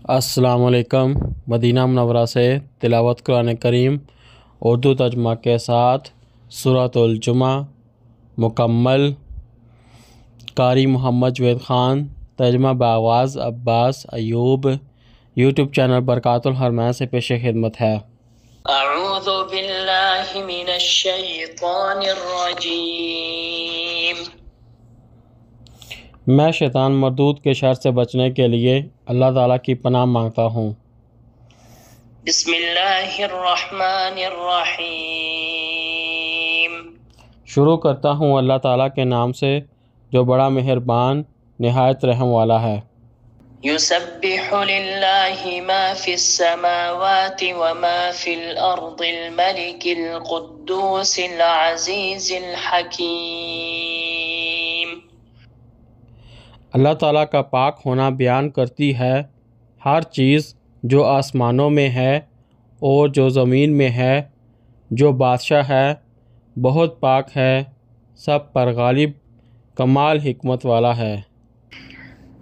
السلام علیکم۔ مدینہ منورہ سے تلاوت قرآن کریم اردو ترجمہ کے ساتھ سورۃ الجمعہ مکمل۔ قاری محمد جوید خان، ترجمہ بآواز عباس ایوب، یوٹیوب چینل برکات الحرمین سے پیش خدمت ہے۔ اعوذ باللہ من الشیطان الرجیم۔ میں شیطان مردود کے شر سے بچنے کے لیے اللہ تعالیٰ کی پناہ مانگتا ہوں۔ بسم اللہ الرحمن الرحیم۔ شروع کرتا ہوں اللہ تعالیٰ کے نام سے جو بڑا مہربان نہایت رحم والا ہے۔ یسبح للہ ما فی السماوات وما فی الارض الملک القدوس العزیز الحکیم۔ اللہ تعالیٰ کا پاک ہونا بیان کرتی ہے ہر چیز جو آسمانوں میں ہے اور جو زمین میں ہے، جو بادشاہ ہے، بہت پاک ہے، سب پر غالب، کمال حکمت والا ہے۔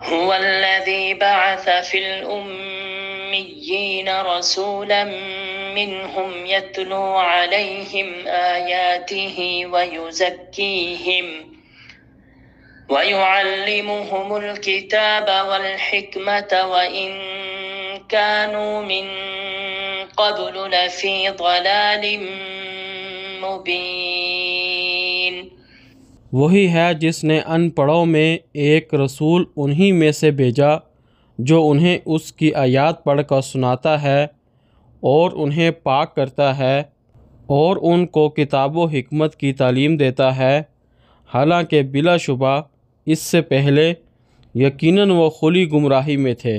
هو الذي بعث في الأميين رسولا منهم يتلو عليهم آياته ويزكيهم ويعلمهم الكتاب والحكمة وإن كانوا من قبل لفي ضلال مبين۔ وہی ہے جس نے ان پڑھوں میں ایک رسول انہی میں سے بھیجا جو انہیں اس کی آیات پڑھ کر سناتا ہے اور انہیں پاک کرتا ہے اور ان کو کتاب و حکمت کی تعلیم دیتا ہے، حالانکہ بلا شبہ اس سے پہلے یقیناً وہ کھلی گمراہی میں تھے۔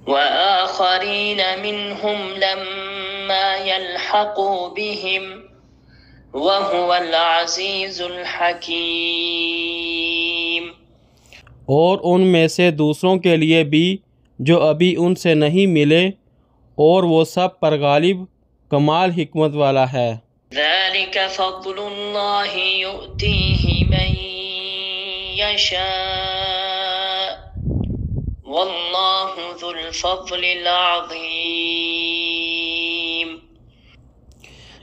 وآخرین منہم لما يلحقوا بهم وهو العزیز الحکیم۔ اور ان میں سے دوسروں کے لیے بھی جو ابھی ان سے نہیں ملے، اور وہ سب پر غالب، کمال حکمت والا ہے۔ ذلك فضل اللہ یؤتیہ من یشاء واللہ ذو الفضل العظیم۔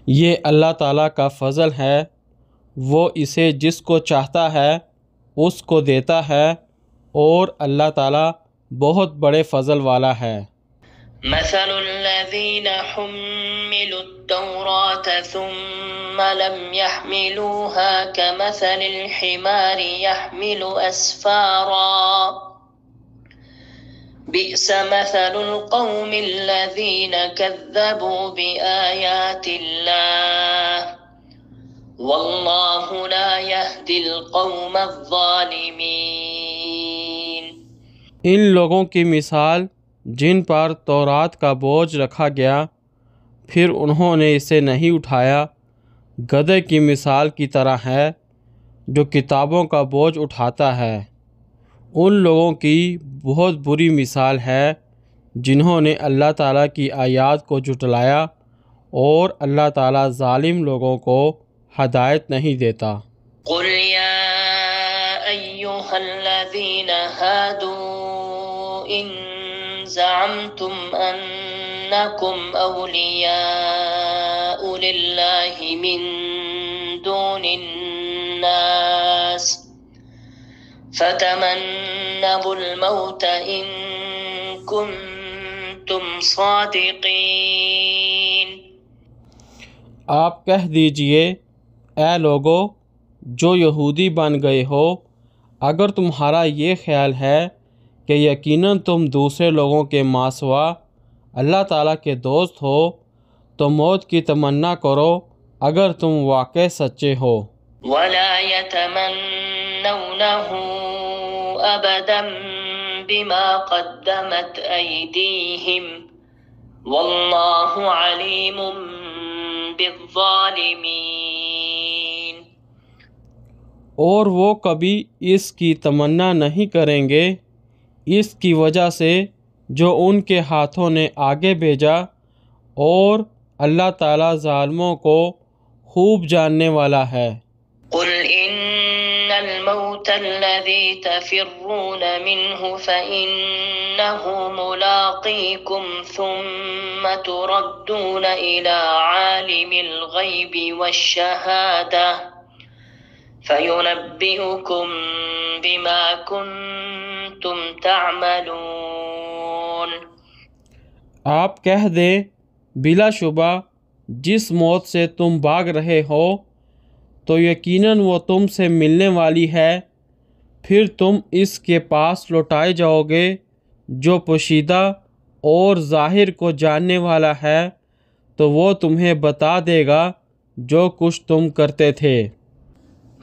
یہ اللہ تعالیٰ کا فضل ہے، وہ اسے جس کو چاہتا ہے اس کو دیتا ہے، اور اللہ تعالیٰ بہت بڑے فضل والا ہے۔ مثل الذین حملوا التوراة ثم لم يحملوها كمثل الحمار يحمل أسفارا بئس مثل القوم الذين كذبوا بآيات الله والله لا يهدي القوم الظالمين۔ ان لوگوں کی مثال جن پر تورات کا بوجھ رکھا گیا پھر انہوں نے اسے نہیں اٹھایا، گدھے کی مثال کی طرح ہے جو کتابوں کا بوجھ اٹھاتا ہے۔ ان لوگوں کی بہت بری مثال ہے جنہوں نے اللہ تعالیٰ کی آیات کو جھٹلایا، اور اللہ تعالیٰ ظالم لوگوں کو ہدایت نہیں دیتا۔ قل يا أيها الذين هادوا إن زعمتم أنكم أولياء لله من دون الناس فتمنوا الموت إن كنتم صادقين۔ آپ کہہ دیجئے، اے لوگو جو یہودی بن گئے ہو، اگر تمہارا یہ خیال ہے کہ یقیناً تم دوسرے لوگوں کے ماسوا اللہ تعالیٰ کے دوست ہو، تو موت کی تمنا کرو اگر تم واقع سچے ہو۔ ولا يتمنونه أبدا بما قدمت أيديهم والله عليم بالظالمين۔ اور وہ کبھی اس کی تمنا نہیں کریں گے اس کی وجہ سے جو ان کے ہاتھوں نے آگے بھیجا، اور اللہ تعالیٰ ظالموں کو خوب جاننے والا ہے۔ قل ان الموت الذي تفرون منه فإنه ملاقيكم يعطيكم ثم تردون إلى عالم الغيب والشهادة فينبئكم بما كنتم تعملون۔ آپ کہہ دیں بلا شبہ جس موت سے تم بھاگ رہے ہو تو یقیناً وہ تم سے ملنے والی ہے، پھر تم اس کے پاس لوٹائے جاؤ گے جو پوشیدہ اور ظاہر کو جاننے والا ہے، تو وہ تمہیں بتا دے گا جو کچھ تم کرتے تھے۔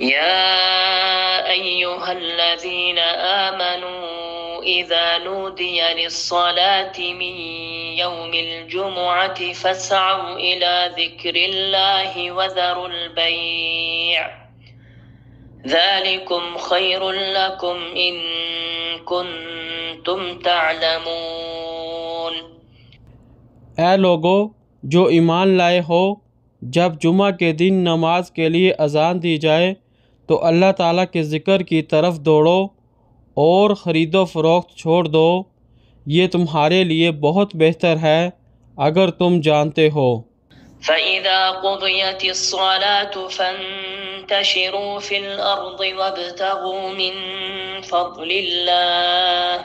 يا أيها الذين آمنوا إذا نودي للصلاة من يوم الجمعة فاسعوا إلى ذكر الله وذروا البيع ذلكم خير لكم إن كنتم تعلمون۔ اے لوگو جو ایمان لائے ہو، جب جمعہ کے دن نماز کے لیے اذان دی جائے تو اللہ تعالیٰ کے ذکر کی طرف دوڑو اور خرید و فروخت چھوڑ دو، یہ تمہارے لیے بہت بہتر ہے اگر تم جانتے ہو۔ فَإِذَا قُضِيَتِ الصَّلَاةُ فَانتَشِرُوا فِي الْأَرْضِ وَابْتَغُوا مِن فَضْلِ اللَّهِ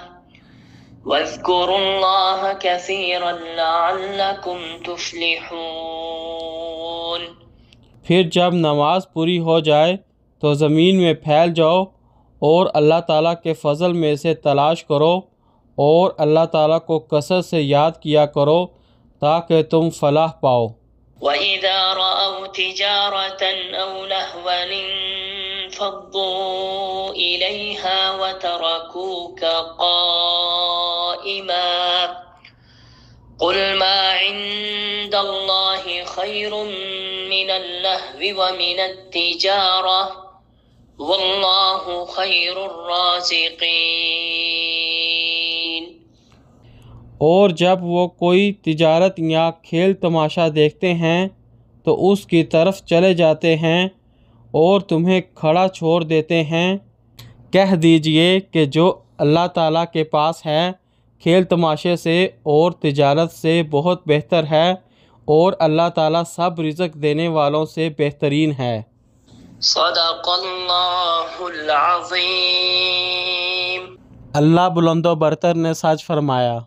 وَاذْكُرُوا اللَّهَ كَثِيرًا لَعَلَّكُمْ تُفْلِحُونَ۔ پھر جب نماز پوری ہو جائے تو زمین میں پھیل جاؤ اور اللہ تعالیٰ کے فضل میں سے تلاش کرو اور اللہ تعالیٰ کو کثرت سے یاد کیا کرو تاکہ تم فلاح پاؤ۔ وَإِذَا رَأَوْا تِجَارَةً أَوْ لَهْوًا انفَضُّوا إِلَيْهَا وَتَرَكُوكَ قَائِمًا قُلْ مَا عِندَ اللَّهِ خَيْرٌ مِّنَ اللَّهْوِ وَمِنَ التِّجَارَةِ وَاللَّهُ خَيْرُ الرَّازِقِينَ۔ اور جب وہ کوئی تجارت یا کھیل تماشا دیکھتے ہیں تو اس کی طرف چلے جاتے ہیں اور تمہیں کھڑا چھوڑ دیتے ہیں، کہہ دیجئے کہ جو اللہ تعالیٰ کے پاس ہے کھیل تماشے سے اور تجارت سے بہت بہتر ہے، اور اللہ تعالیٰ سب رزق دینے والوں سے بہترین ہے۔ صدق اللہ العظیم۔ اللہ بلند و برتر نے سچ فرمایا۔